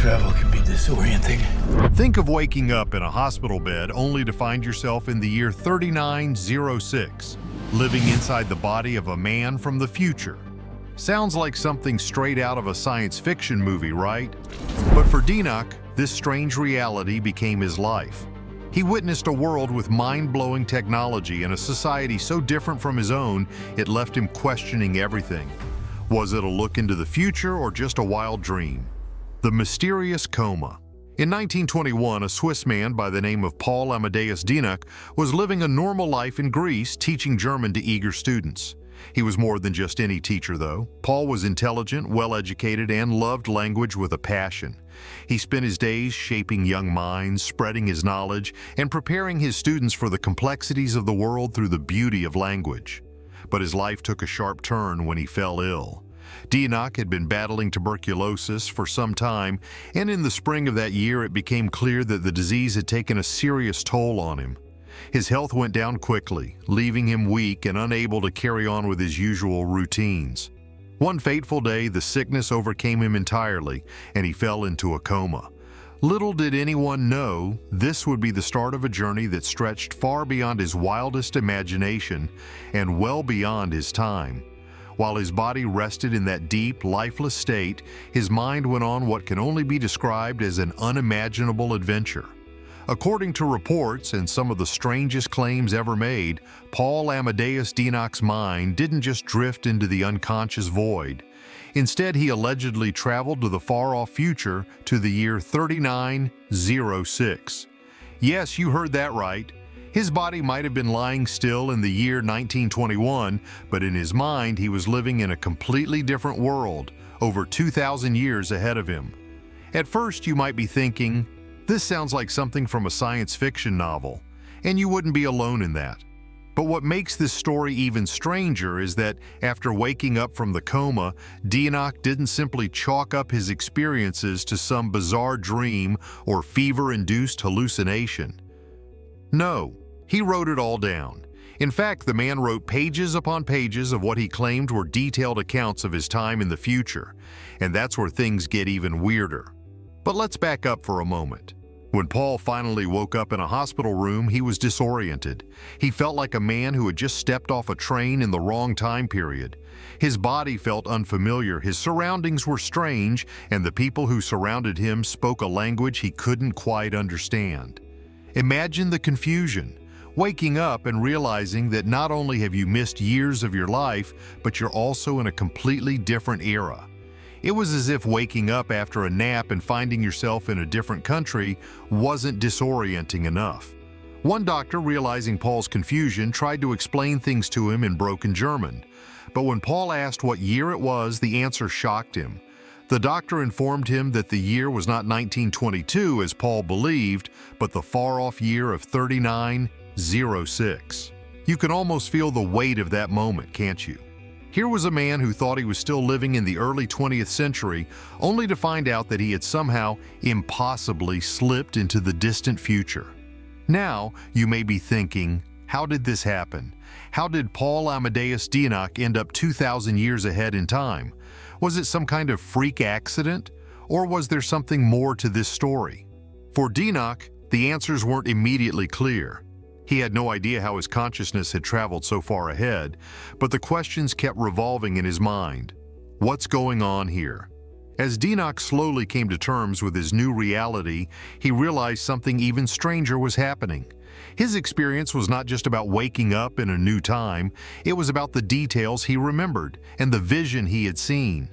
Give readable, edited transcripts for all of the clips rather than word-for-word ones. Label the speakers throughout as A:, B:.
A: Travel can be disorienting.
B: Think of waking up in a hospital bed only to find yourself in the year 3906, living inside the body of a man from the future. Sounds like something straight out of a science fiction movie, right? But for Denock, this strange reality became his life. He witnessed a world with mind-blowing technology and a society so different from his own, it left him questioning everything. Was it a look into the future or just a wild dream? The mysterious coma. In 1921, a Swiss man by the name of Paul Amadeus Denock was living a normal life in Greece, teaching German to eager students. He was more than just any teacher, though. Paul was intelligent, well-educated, and loved language with a passion. He spent his days shaping young minds, spreading his knowledge, and preparing his students for the complexities of the world through the beauty of language. But his life took a sharp turn when he fell ill. Denock had been battling tuberculosis for some time, and in the spring of that year it became clear that the disease had taken a serious toll on him. His health went down quickly, leaving him weak and unable to carry on with his usual routines. One fateful day, the sickness overcame him entirely, and he fell into a coma. Little did anyone know, this would be the start of a journey that stretched far beyond his wildest imagination and well beyond his time. While his body rested in that deep, lifeless state, his mind went on what can only be described as an unimaginable adventure. According to reports and some of the strangest claims ever made, Paul Amadeus Denock's mind didn't just drift into the unconscious void. Instead, he allegedly traveled to the far-off future to the year 3906. Yes, you heard that right. His body might have been lying still in the year 1921, but in his mind he was living in a completely different world, over 2,000 years ahead of him. At first you might be thinking, this sounds like something from a science fiction novel, and you wouldn't be alone in that. But what makes this story even stranger is that after waking up from the coma, Denock didn't simply chalk up his experiences to some bizarre dream or fever-induced hallucination. No, he wrote it all down. In fact, the man wrote pages upon pages of what he claimed were detailed accounts of his time in the future, and that's where things get even weirder. But let's back up for a moment. When Paul finally woke up in a hospital room, he was disoriented. He felt like a man who had just stepped off a train in the wrong time period. His body felt unfamiliar, his surroundings were strange, and the people who surrounded him spoke a language he couldn't quite understand. Imagine the confusion, waking up and realizing that not only have you missed years of your life, but you're also in a completely different era. It was as if waking up after a nap and finding yourself in a different country wasn't disorienting enough. One doctor, realizing Paul's confusion, tried to explain things to him in broken German. But when Paul asked what year it was, the answer shocked him. The doctor informed him that the year was not 1922 as Paul believed, but the far-off year of 3906. You can almost feel the weight of that moment, can't you? Here was a man who thought he was still living in the early 20th century, only to find out that he had somehow impossibly slipped into the distant future. Now, you may be thinking, how did this happen? How did Paul Amadeus Denock end up 2,000 years ahead in time? Was it some kind of freak accident? Or was there something more to this story? For Denock, the answers weren't immediately clear. He had no idea how his consciousness had traveled so far ahead, but the questions kept revolving in his mind. What's going on here? As Denock slowly came to terms with his new reality, he realized something even stranger was happening. His experience was not just about waking up in a new time, it was about the details he remembered and the vision he had seen.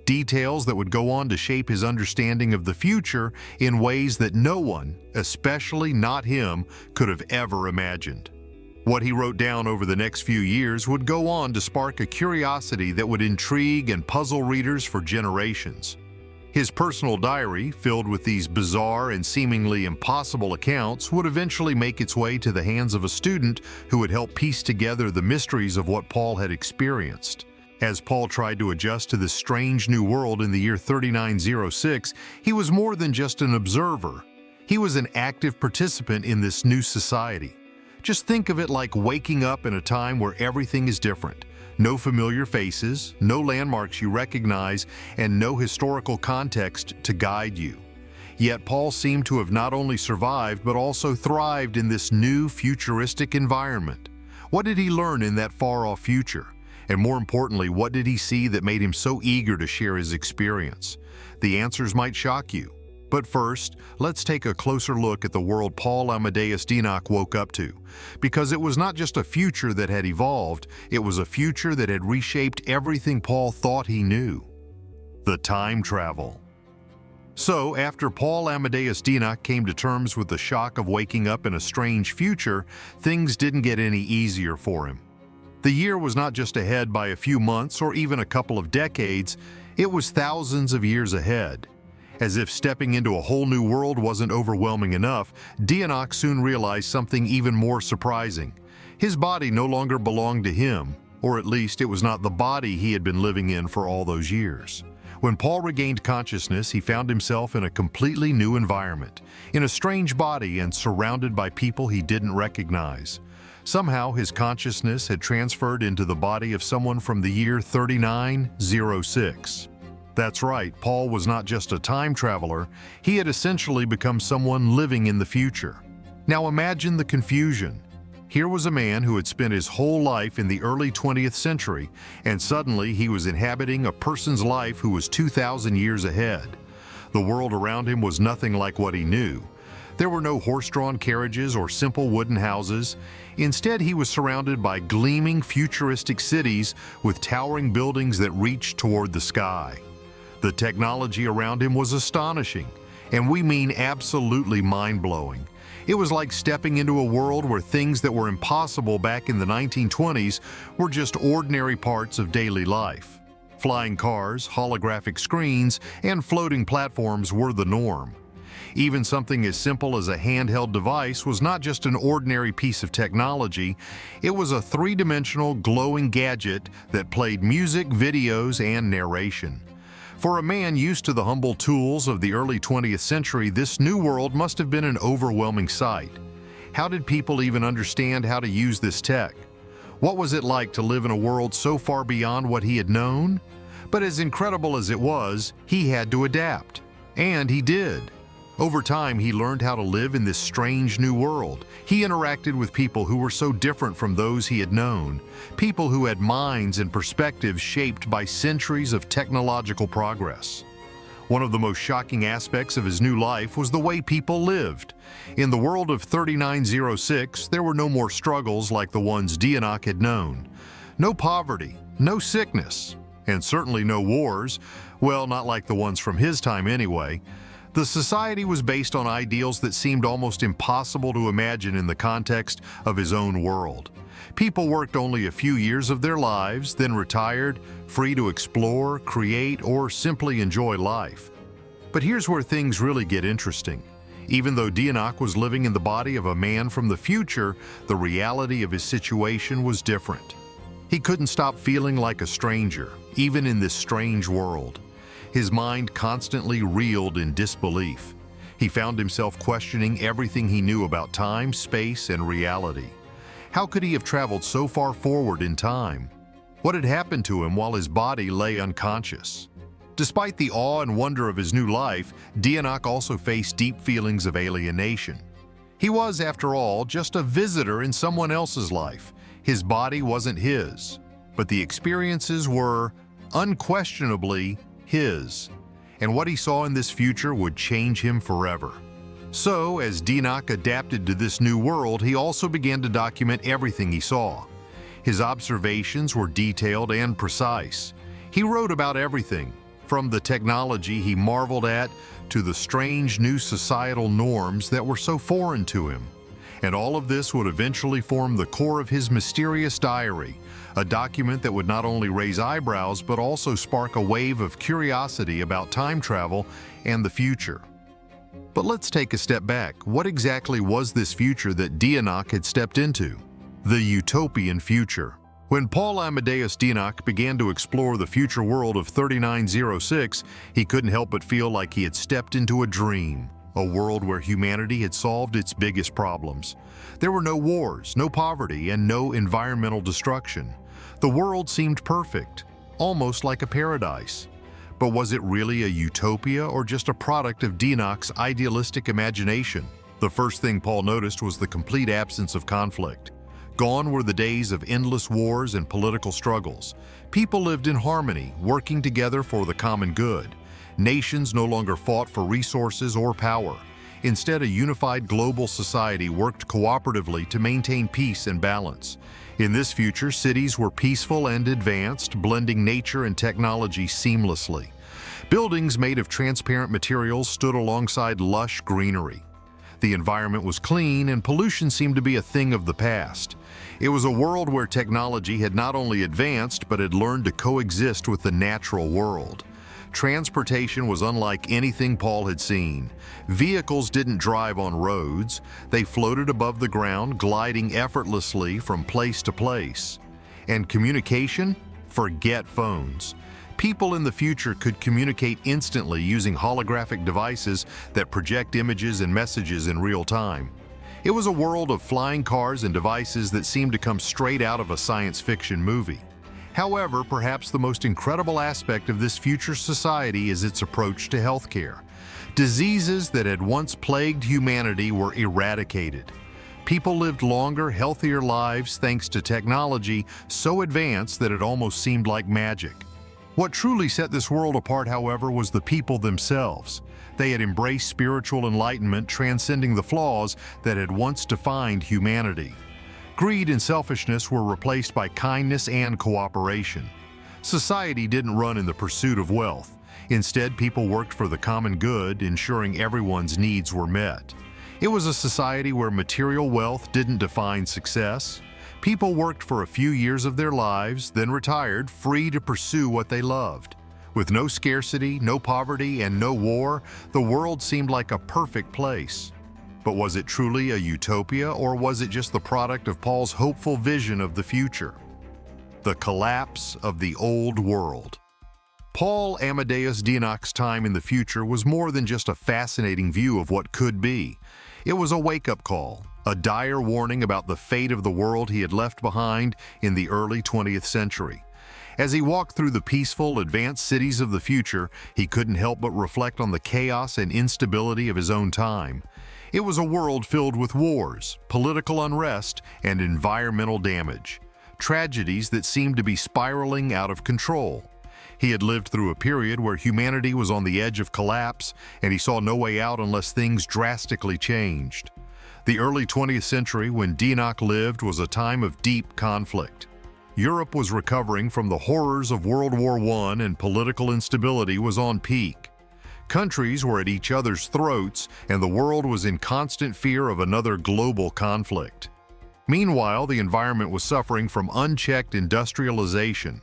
B: Details that would go on to shape his understanding of the future in ways that no one, especially not him, could have ever imagined. What he wrote down over the next few years would go on to spark a curiosity that would intrigue and puzzle readers for generations. His personal diary, filled with these bizarre and seemingly impossible accounts, would eventually make its way to the hands of a student who would help piece together the mysteries of what Paul had experienced. As Paul tried to adjust to this strange new world in the year 3906, he was more than just an observer. He was an active participant in this new society. Just think of it like waking up in a time where everything is different. No familiar faces, no landmarks you recognize, and no historical context to guide you. Yet Paul seemed to have not only survived but also thrived in this new futuristic environment. What did he learn in that far-off future? And more importantly, what did he see that made him so eager to share his experience? The answers might shock you. But first, let's take a closer look at the world Paul Amadeus Dienach woke up to. Because it was not just a future that had evolved, it was a future that had reshaped everything Paul thought he knew. The time travel. So, after Paul Amadeus Dienach came to terms with the shock of waking up in a strange future, things didn't get any easier for him. The year was not just ahead by a few months or even a couple of decades, it was thousands of years ahead. As if stepping into a whole new world wasn't overwhelming enough, Dienach soon realized something even more surprising. His body no longer belonged to him, or at least it was not the body he had been living in for all those years. When Paul regained consciousness, he found himself in a completely new environment, in a strange body and surrounded by people he didn't recognize. Somehow, his consciousness had transferred into the body of someone from the year 3906. That's right, Paul was not just a time traveler, he had essentially become someone living in the future. Now imagine the confusion. Here was a man who had spent his whole life in the early 20th century, and suddenly he was inhabiting a person's life who was 2,000 years ahead. The world around him was nothing like what he knew. There were no horse-drawn carriages or simple wooden houses. Instead, he was surrounded by gleaming futuristic cities with towering buildings that reached toward the sky. The technology around him was astonishing, and we mean absolutely mind-blowing. It was like stepping into a world where things that were impossible back in the 1920s were just ordinary parts of daily life. Flying cars, holographic screens, and floating platforms were the norm. Even something as simple as a handheld device was not just an ordinary piece of technology, it was a three-dimensional glowing gadget that played music, videos, and narration. For a man used to the humble tools of the early 20th century, this new world must have been an overwhelming sight. How did people even understand how to use this tech? What was it like to live in a world so far beyond what he had known? But as incredible as it was, he had to adapt. And he did. Over time, he learned how to live in this strange new world. He interacted with people who were so different from those he had known, people who had minds and perspectives shaped by centuries of technological progress. One of the most shocking aspects of his new life was the way people lived. In the world of 3906, there were no more struggles like the ones Dienach had known. No poverty, no sickness, and certainly no wars, well, not like the ones from his time anyway. The society was based on ideals that seemed almost impossible to imagine in the context of his own world. People worked only a few years of their lives, then retired, free to explore, create, or simply enjoy life. But here's where things really get interesting. Even though Dienach was living in the body of a man from the future, the reality of his situation was different. He couldn't stop feeling like a stranger, even in this strange world. His mind constantly reeled in disbelief. He found himself questioning everything he knew about time, space, and reality. How could he have traveled so far forward in time? What had happened to him while his body lay unconscious? Despite the awe and wonder of his new life, Dienach also faced deep feelings of alienation. He was, after all, just a visitor in someone else's life. His body wasn't his, but the experiences were, unquestionably, his, and what he saw in this future would change him forever. So, as Dienach adapted to this new world, he also began to document everything he saw. His observations were detailed and precise. He wrote about everything, from the technology he marveled at to the strange new societal norms that were so foreign to him. And all of this would eventually form the core of his mysterious diary, a document that would not only raise eyebrows but also spark a wave of curiosity about time travel and the future. But let's take a step back. What exactly was this future that Dienach had stepped into? The utopian future. When Paul Amadeus Dienach began to explore the future world of 3906, he couldn't help but feel like he had stepped into a dream, a world where humanity had solved its biggest problems. There were no wars, no poverty, and no environmental destruction. The world seemed perfect, almost like a paradise. But was it really a utopia or just a product of Enoch's idealistic imagination? The first thing Paul noticed was the complete absence of conflict. Gone were the days of endless wars and political struggles. People lived in harmony, working together for the common good. Nations no longer fought for resources or power. Instead, a unified global society worked cooperatively to maintain peace and balance. In this future, cities were peaceful and advanced, blending nature and technology seamlessly. Buildings made of transparent materials stood alongside lush greenery. The environment was clean, and pollution seemed to be a thing of the past. It was a world where technology had not only advanced, but had learned to coexist with the natural world. Transportation was unlike anything Paul had seen. Vehicles didn't drive on roads. They floated above the ground, gliding effortlessly from place to place. And communication? Forget phones. People in the future could communicate instantly using holographic devices that project images and messages in real time. It was a world of flying cars and devices that seemed to come straight out of a science fiction movie. However, perhaps the most incredible aspect of this future society is its approach to healthcare. Diseases that had once plagued humanity were eradicated. People lived longer, healthier lives thanks to technology so advanced that it almost seemed like magic. What truly set this world apart, however, was the people themselves. They had embraced spiritual enlightenment, transcending the flaws that had once defined humanity. Greed and selfishness were replaced by kindness and cooperation. Society didn't run in the pursuit of wealth. Instead, people worked for the common good, ensuring everyone's needs were met. It was a society where material wealth didn't define success. People worked for a few years of their lives, then retired, free to pursue what they loved. With no scarcity, no poverty, and no war, the world seemed like a perfect place. But was it truly a utopia, or was it just the product of Paul's hopeful vision of the future? The collapse of the old world. Paul Amadeus Enoch's time in the future was more than just a fascinating view of what could be. It was a wake-up call, a dire warning about the fate of the world he had left behind in the early 20th century. As he walked through the peaceful, advanced cities of the future, he couldn't help but reflect on the chaos and instability of his own time. It was a world filled with wars, political unrest, and environmental damage, tragedies that seemed to be spiraling out of control. He had lived through a period where humanity was on the edge of collapse, and he saw no way out unless things drastically changed. The early 20th century, when Enoch lived, was a time of deep conflict. Europe was recovering from the horrors of World War I, and political instability was on peak. Countries were at each other's throats, and the world was in constant fear of another global conflict. Meanwhile, the environment was suffering from unchecked industrialization.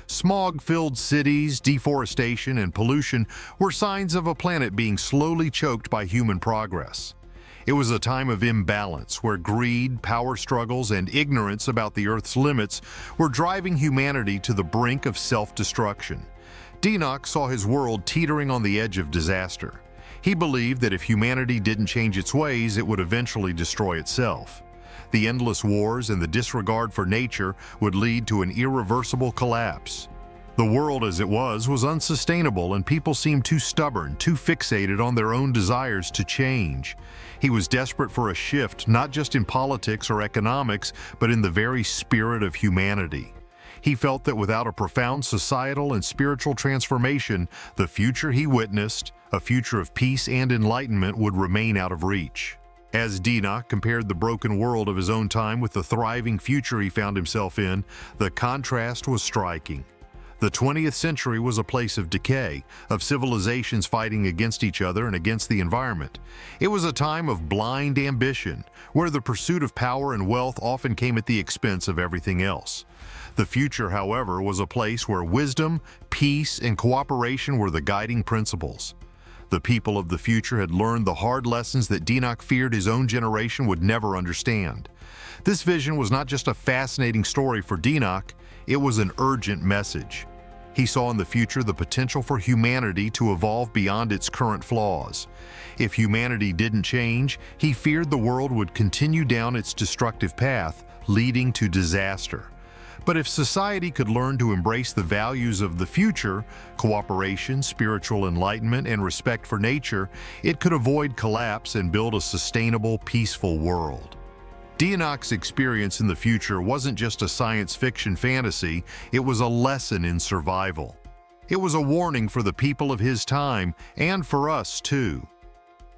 B: Smog-filled cities, deforestation, and pollution were signs of a planet being slowly choked by human progress. It was a time of imbalance where greed, power struggles, and ignorance about the Earth's limits were driving humanity to the brink of self-destruction. Enoch saw his world teetering on the edge of disaster. He believed that if humanity didn't change its ways, it would eventually destroy itself. The endless wars and the disregard for nature would lead to an irreversible collapse. The world as it was unsustainable, and people seemed too stubborn, too fixated on their own desires to change. He was desperate for a shift, not just in politics or economics, but in the very spirit of humanity. He felt that without a profound societal and spiritual transformation, the future he witnessed, a future of peace and enlightenment, would remain out of reach. As Enoch compared the broken world of his own time with the thriving future he found himself in, the contrast was striking. The 20th century was a place of decay, of civilizations fighting against each other and against the environment. It was a time of blind ambition, where the pursuit of power and wealth often came at the expense of everything else. The future, however, was a place where wisdom, peace, and cooperation were the guiding principles. The people of the future had learned the hard lessons that Enoch feared his own generation would never understand. This vision was not just a fascinating story for Enoch, it was an urgent message. He saw in the future the potential for humanity to evolve beyond its current flaws. If humanity didn't change, he feared the world would continue down its destructive path, leading to disaster. But if society could learn to embrace the values of the future, cooperation, spiritual enlightenment, and respect for nature, it could avoid collapse and build a sustainable, peaceful world. Enoch's experience in the future wasn't just a science fiction fantasy, it was a lesson in survival. It was a warning for the people of his time, and for us too.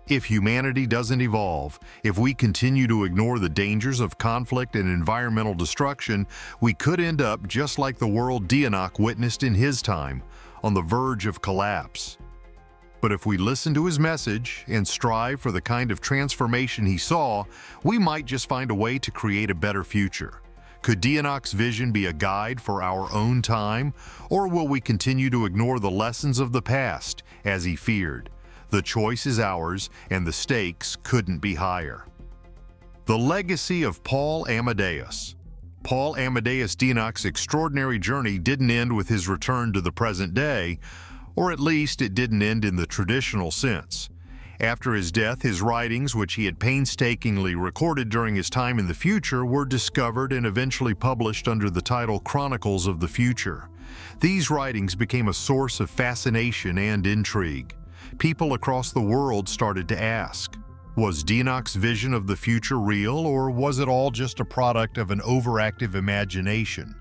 B: If humanity doesn't evolve, if we continue to ignore the dangers of conflict and environmental destruction, we could end up just like the world Enoch witnessed in his time, on the verge of collapse. But if we listen to his message and strive for the kind of transformation he saw, we might just find a way to create a better future. Could Enoch's vision be a guide for our own time, or will we continue to ignore the lessons of the past, as he feared? The choice is ours, and the stakes couldn't be higher. The legacy of Paul Amadeus. Paul Amadeus Enoch's extraordinary journey didn't end with his return to the present day, or at least it didn't end in the traditional sense. After his death, his writings, which he had painstakingly recorded during his time in the future, were discovered and eventually published under the title Chronicles of the Future. These writings became a source of fascination and intrigue. People across the world started to ask, was Enoch's vision of the future real, or was it all just a product of an overactive imagination?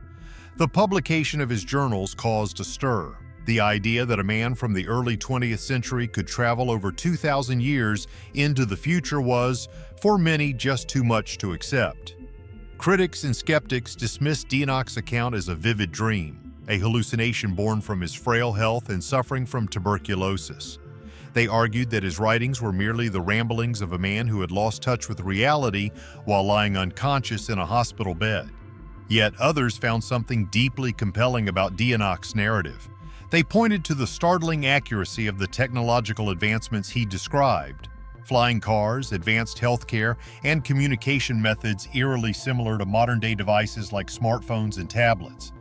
B: The publication of his journals caused a stir. The idea that a man from the early 20th century could travel over 2,000 years into the future was, for many, just too much to accept. Critics and skeptics dismissed Enoch's account as a vivid dream, a hallucination born from his frail health and suffering from tuberculosis. They argued that his writings were merely the ramblings of a man who had lost touch with reality while lying unconscious in a hospital bed. Yet others found something deeply compelling about Enoch's narrative. They pointed to the startling accuracy of the technological advancements he described. Flying cars, advanced healthcare, and communication methods eerily similar to modern-day devices like smartphones and tablets.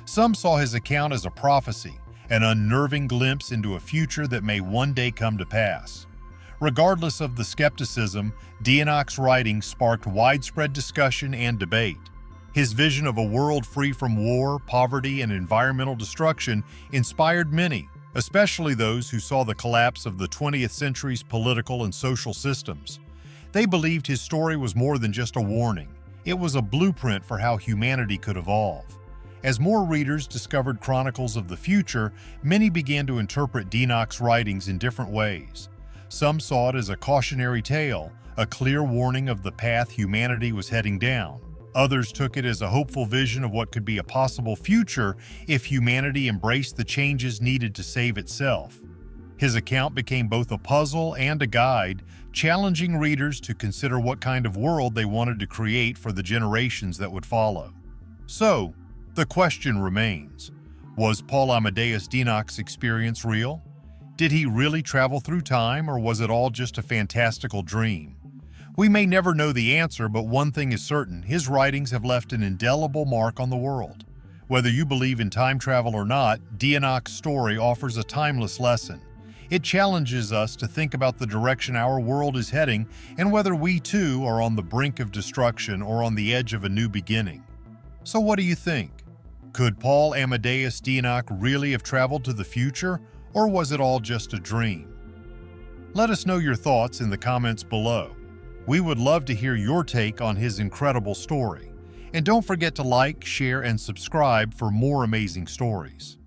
B: Some saw his account as a prophecy, an unnerving glimpse into a future that may one day come to pass. Regardless of the skepticism, Enoch's writings sparked widespread discussion and debate. His vision of a world free from war, poverty, and environmental destruction inspired many, especially those who saw the collapse of the 20th century's political and social systems. They believed his story was more than just a warning. It was a blueprint for how humanity could evolve. As more readers discovered chronicles of the future, many began to interpret Enoch's writings in different ways. Some saw it as a cautionary tale, a clear warning of the path humanity was heading down. Others took it as a hopeful vision of what could be a possible future if humanity embraced the changes needed to save itself. His account became both a puzzle and a guide, challenging readers to consider what kind of world they wanted to create for the generations that would follow. So, the question remains, was Paul Amadeus Enoch's experience real? Did he really travel through time, or was it all just a fantastical dream? We may never know the answer, but one thing is certain, his writings have left an indelible mark on the world. Whether you believe in time travel or not, Enoch's story offers a timeless lesson. It challenges us to think about the direction our world is heading and whether we too are on the brink of destruction or on the edge of a new beginning. So what do you think? Could Paul Amadeus Enoch really have traveled to the future, or was it all just a dream? Let us know your thoughts in the comments below. We would love to hear your take on his incredible story. And don't forget to like, share, and subscribe for more amazing stories.